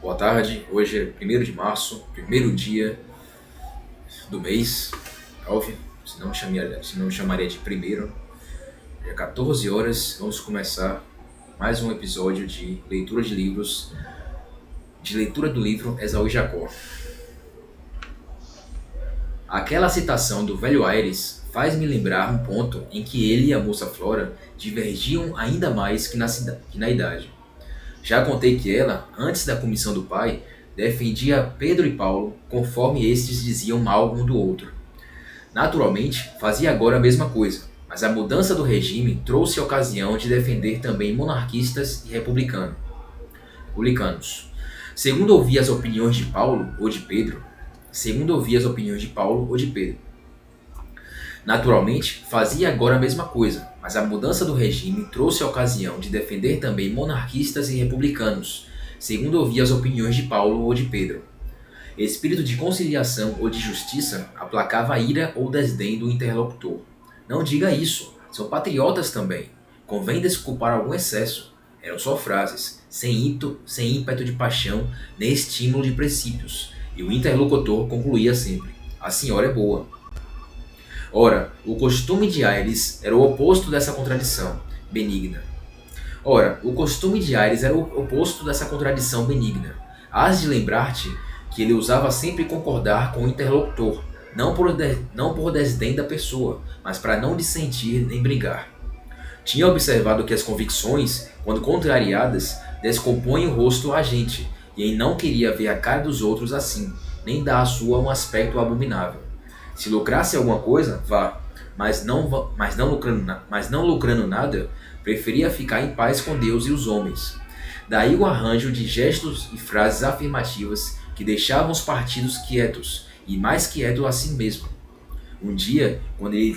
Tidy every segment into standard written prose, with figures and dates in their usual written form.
Boa tarde, hoje é 1º de março, primeiro dia do mês, óbvio, se não chamaria de primeiro. É 14 horas, vamos começar mais um episódio de leitura de livros, de leitura do livro Esaú e Jacó. Aquela citação do velho Aires faz-me lembrar um ponto em que ele e a moça Flora divergiam ainda mais que na idade. Já contei que ela, antes da comissão do pai, defendia Pedro e Paulo conforme estes diziam mal um do outro. Naturalmente, fazia agora a mesma coisa, mas a mudança do regime trouxe a ocasião de defender também monarquistas e republicanos. Segundo ouvia as opiniões de Paulo ou de Pedro, Naturalmente, fazia agora a mesma coisa, mas a mudança do regime trouxe a ocasião de defender também monarquistas e republicanos, segundo ouvia as opiniões de Paulo ou de Pedro. Espírito de conciliação ou de justiça aplacava a ira ou desdém do interlocutor. Não diga isso, são patriotas também. Convém desculpar algum excesso. Eram só frases, sem ímpeto de paixão, nem estímulo de princípios. E o interlocutor concluía sempre: a senhora é boa. Ora, o costume de Aires era o oposto dessa contradição benigna. Hás de lembrar-te que ele usava sempre concordar com o interlocutor, não por desdém da pessoa, mas para não dissentir nem brigar. Tinha observado que as convicções, quando contrariadas, descompõem o rosto à gente, e ele não queria ver a cara dos outros assim, nem dar à sua um aspecto abominável. Se lucrasse alguma coisa, vá, mas não lucrando nada, preferia ficar em paz com Deus e os homens. Daí o arranjo de gestos e frases afirmativas que deixavam os partidos quietos, e mais quieto a si mesmo. Um dia, como ele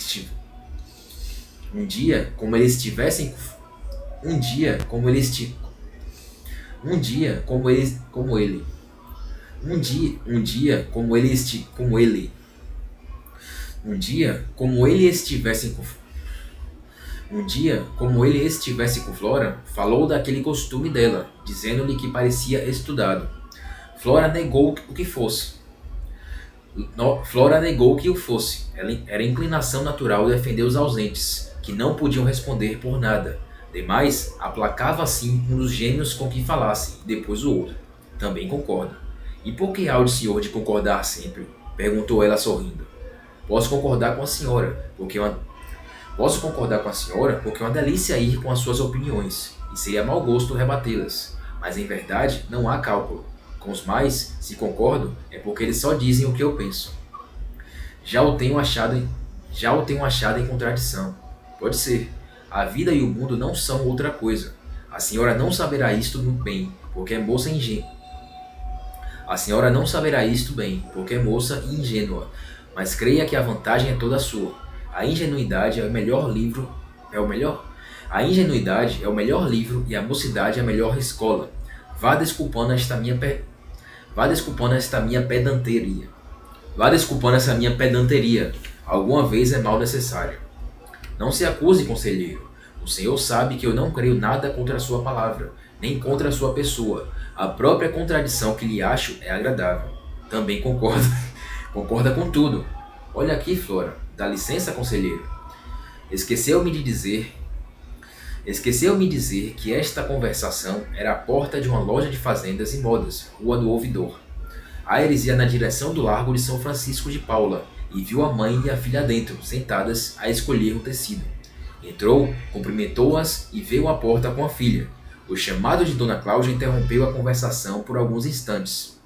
estivesse com Flora, falou daquele costume dela, dizendo-lhe que parecia estudado. Flora negou que o fosse. Era inclinação natural defender os ausentes, que não podiam responder por nada. Demais, aplacava assim um dos gêmeos com que falasse, e depois o outro. Também concorda. E por que há o senhor de concordar sempre? Perguntou ela sorrindo. Posso concordar com a senhora, porque é uma delícia ir com as suas opiniões, e seria mau gosto rebatê-las. Mas em verdade não há cálculo. Com os mais, se concordo, é porque eles só dizem o que eu penso. Já o tenho achado em contradição. Pode ser. A vida e o mundo não são outra coisa. A senhora não saberá isto bem, porque é moça ingênua. E ingênua, mas creia que a vantagem é toda sua. A ingenuidade é o melhor livro e a mocidade é a melhor escola. Vá desculpando esta minha pedanteria. Alguma vez é mal necessário. Não se acuse, conselheiro. O senhor sabe que eu não creio nada contra a sua palavra, nem contra a sua pessoa. A própria contradição que lhe acho é agradável. Também concorda. Concorda com tudo. Olha aqui, Flora. Dá licença, conselheiro. Esqueceu-me dizer que esta conversação era a porta de uma loja de fazendas e modas, Rua do Ouvidor. Aires ia na direção do Largo de São Francisco de Paula e viu a mãe e a filha dentro, sentadas a escolher um tecido. Entrou, cumprimentou-as e veio à porta com a filha. O chamado de Dona Cláudia interrompeu a conversação por alguns instantes.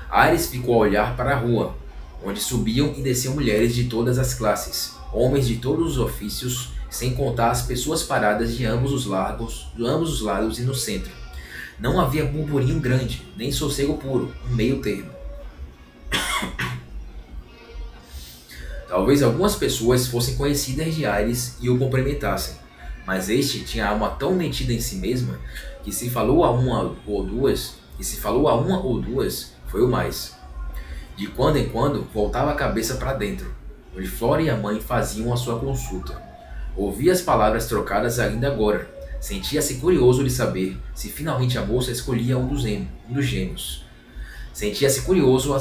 Aires ficou a olhar para a rua, onde subiam e desciam mulheres de todas as classes, homens de todos os ofícios, sem contar as pessoas paradas de ambos os lados e no centro. Não havia burburinho grande, nem sossego puro, um meio termo. Talvez algumas pessoas fossem conhecidas de Aires e o cumprimentassem, mas este tinha a alma tão metida em si mesma que se falou a uma ou duas, foi o mais. De quando em quando voltava a cabeça para dentro, onde Flora e a mãe faziam a sua consulta. Ouvia as palavras trocadas ainda agora, Sentia-se curioso de saber se finalmente a moça escolhia um dos gêmeos. Sentia-se curioso,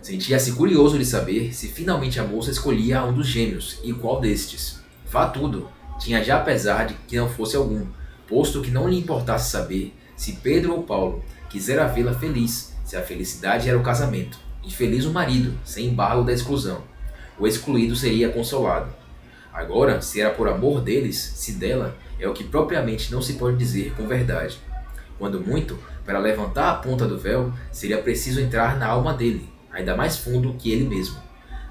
sentia-se curioso de saber se finalmente a moça escolhia um dos gêmeos e qual destes. Vá tudo, tinha já apesar de que não fosse algum, posto que não lhe importasse saber se Pedro ou Paulo quisera vê-la feliz, se a felicidade era o casamento. Infeliz o marido, sem embargo da exclusão. O excluído seria consolado. Agora, se era por amor deles, se dela, é o que propriamente não se pode dizer com verdade. Quando muito, para levantar a ponta do véu, seria preciso entrar na alma dele, ainda mais fundo que ele mesmo.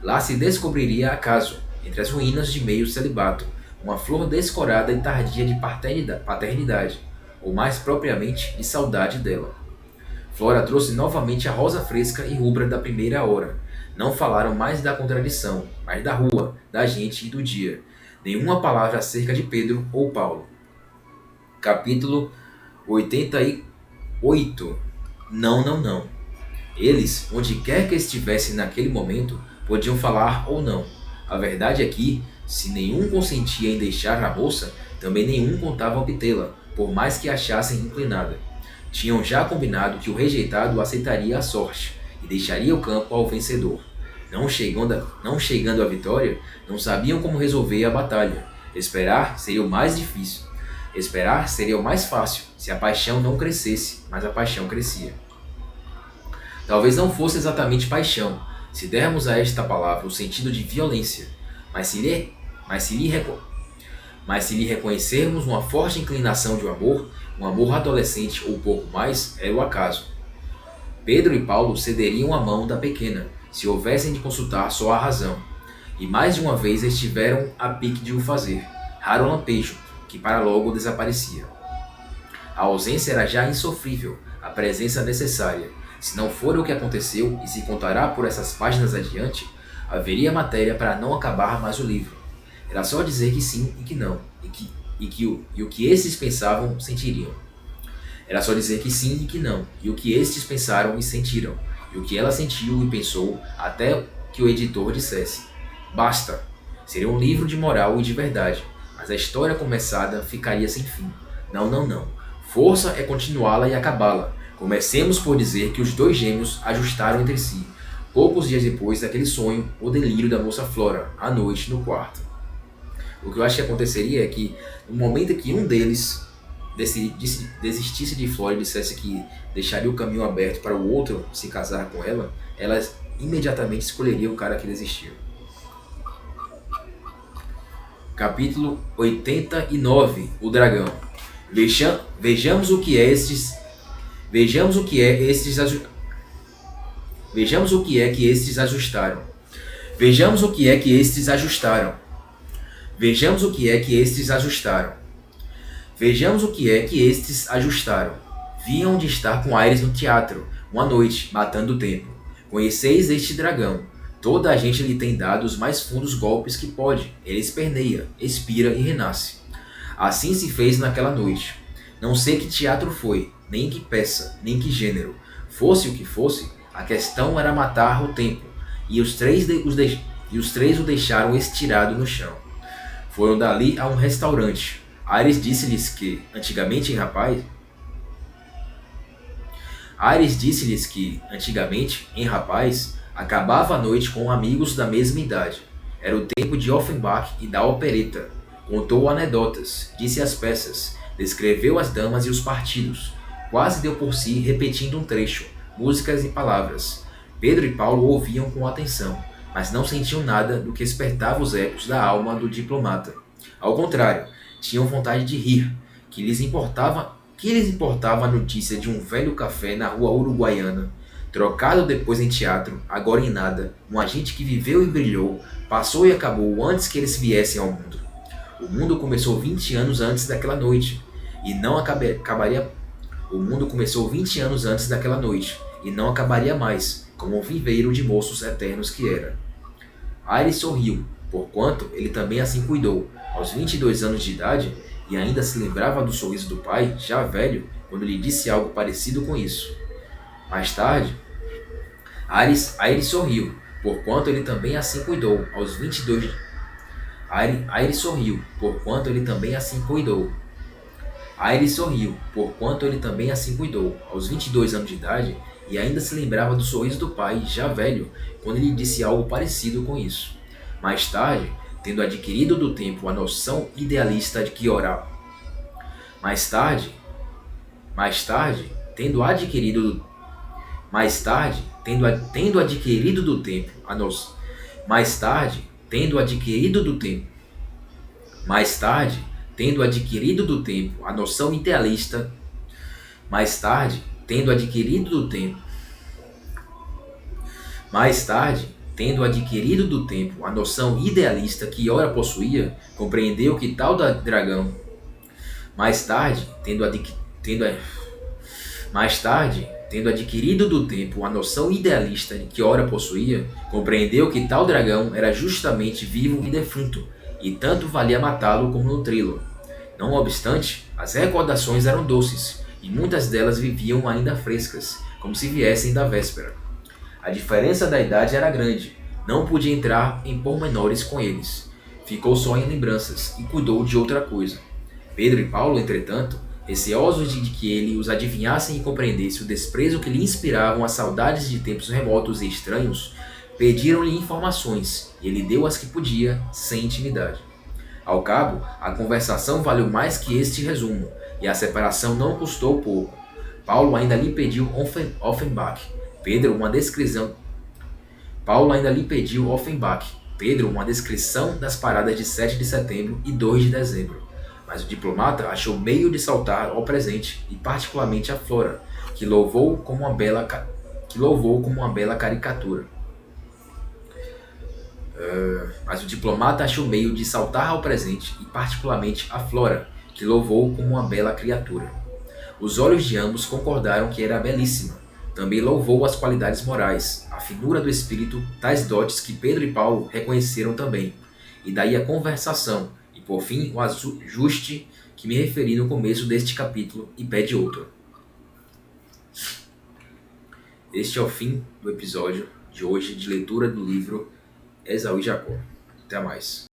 Lá se descobriria acaso, entre as ruínas de meio celibato, uma flor descorada e tardia de paternidade, ou mais propriamente de saudade dela. Flora trouxe novamente a rosa fresca e rubra da primeira hora. Não falaram mais da contradição, mas da rua, da gente e do dia. Nenhuma palavra acerca de Pedro ou Paulo. Capítulo 88. Não, não, não. Eles, onde quer que estivessem naquele momento, podiam falar ou não. A verdade é que, se nenhum consentia em deixar a moça, também nenhum contava obtê-la, por mais que achassem inclinada. Tinham já combinado que o rejeitado aceitaria a sorte e deixaria o campo ao vencedor. Não chegando à vitória, não sabiam como resolver a batalha. Esperar seria o mais difícil. Esperar seria o mais fácil, se a paixão não crescesse, mas a paixão crescia. Talvez não fosse exatamente paixão, se dermos a esta palavra o sentido de violência, mas se lhe reconhecermos uma forte inclinação de um amor adolescente ou pouco mais, era o acaso. Pedro e Paulo cederiam a mão da pequena, se houvessem de consultar só a razão, e mais de uma vez estiveram a pique de o fazer, raro lampejo, que para logo desaparecia. A ausência era já insofrível, a presença necessária. Se não for o que aconteceu e se contará por essas páginas adiante, haveria matéria para não acabar mais o livro. Era só dizer que sim e que não, e o que esses pensavam sentiriam. Era só dizer que sim e que não, e o que estes pensaram e sentiram, e o que ela sentiu e pensou, até que o editor dissesse. Basta! Seria um livro de moral e de verdade, mas a história começada ficaria sem fim. Não, não, não. Força é continuá-la e acabá-la. Comecemos por dizer que os dois gêmeos ajustaram entre si, poucos dias depois daquele sonho ou delírio da moça Flora, à noite no quarto. O que eu acho que aconteceria é que, no momento em que um deles desistisse de Flora e dissesse que deixaria o caminho aberto para o outro se casar com ela, elas imediatamente escolheriam o cara que desistiu. Capítulo 89. O dragão. Vejamos o que é que estes ajustaram. Vejamos o que é que estes ajustaram. Vejamos o que é que estes ajustaram. Vejamos o que é que estes ajustaram. Vinham de estar com Ares no teatro, uma noite, matando o tempo. Conheceis este dragão. Toda a gente lhe tem dado os mais fundos golpes que pode. Ele esperneia, expira e renasce. Assim se fez naquela noite. Não sei que teatro foi, nem que peça, nem que gênero. Fosse o que fosse, a questão era matar o tempo, e os três o deixaram estirado no chão. Foram dali a um restaurante. Ares disse-lhes que, antigamente em rapaz, acabava a noite com amigos da mesma idade. Era o tempo de Offenbach e da opereta. Contou anedotas, disse as peças, descreveu as damas e os partidos. Quase deu por si repetindo um trecho, músicas e palavras. Pedro e Paulo ouviam com atenção, mas não sentiam nada do que espertava os ecos da alma do diplomata. Ao contrário, tinham vontade de rir, que lhes importava a notícia de um velho café na rua Uruguaiana, trocado depois em teatro, agora em nada, um agente que viveu e brilhou, passou e acabou antes que eles viessem ao mundo. O mundo começou 20 anos antes daquela noite, e não acabaria. O mundo começou 20 anos antes daquela noite, e não acabaria mais, como um viveiro de moços eternos que era. Ares sorriu, porquanto ele também assim cuidou, aos 22 anos de idade, e ainda se lembrava do sorriso do pai, já velho, quando lhe disse algo parecido com isso. Mais tarde, Ares sorriu, porquanto ele também assim cuidou, aos 22 Ares sorriu, porquanto ele também assim cuidou. Aí ele sorriu, porquanto ele também assim cuidou, aos 22 anos de idade, e ainda se lembrava do sorriso do pai, já velho, quando ele disse algo parecido com isso. Mais tarde, tendo adquirido do tempo a noção idealista de que orava. Mais tarde, mais tarde, tendo adquirido mais tarde, tendo adquirido do tempo a noção. Mais tarde, tendo adquirido do tempo. Mais tarde, tendo adquirido do tempo a noção idealista. Mais tarde, tendo adquirido do tempo. Mais tarde, tendo adquirido do tempo a noção idealista que ora possuía, compreendeu que tal da dragão. Mais tarde, mais tarde, tendo adquirido do tempo a noção idealista que ora possuía, compreendeu que tal dragão era justamente vivo e defunto, e tanto valia matá-lo como nutri-lo. Não obstante, as recordações eram doces, e muitas delas viviam ainda frescas, como se viessem da véspera. A diferença da idade era grande, não podia entrar em pormenores com eles. Ficou só em lembranças, e cuidou de outra coisa. Pedro e Paulo, entretanto, receosos de que ele os adivinhasse e compreendesse o desprezo que lhe inspiravam as saudades de tempos remotos e estranhos, pediram-lhe informações, e ele deu as que podia, sem intimidade. Ao cabo, a conversação valeu mais que este resumo, e a separação não custou pouco. Paulo ainda lhe pediu Offenbach, Pedro uma descrição das paradas de 7 de setembro e 2 de dezembro. Mas o diplomata achou meio de saltar ao presente, e particularmente a Flora, que louvou como uma bela caricatura. Mas o diplomata achou meio de saltar ao presente, e particularmente a Flora, que louvou como uma bela criatura. Os olhos de ambos concordaram que era belíssima. Também louvou as qualidades morais, a finura do espírito, tais dotes que Pedro e Paulo reconheceram também. E daí a conversação, e por fim o ajuste que me referi no começo deste capítulo e pede outro. Este é o fim do episódio de hoje de leitura do livro Esaú e Jacó. Até mais.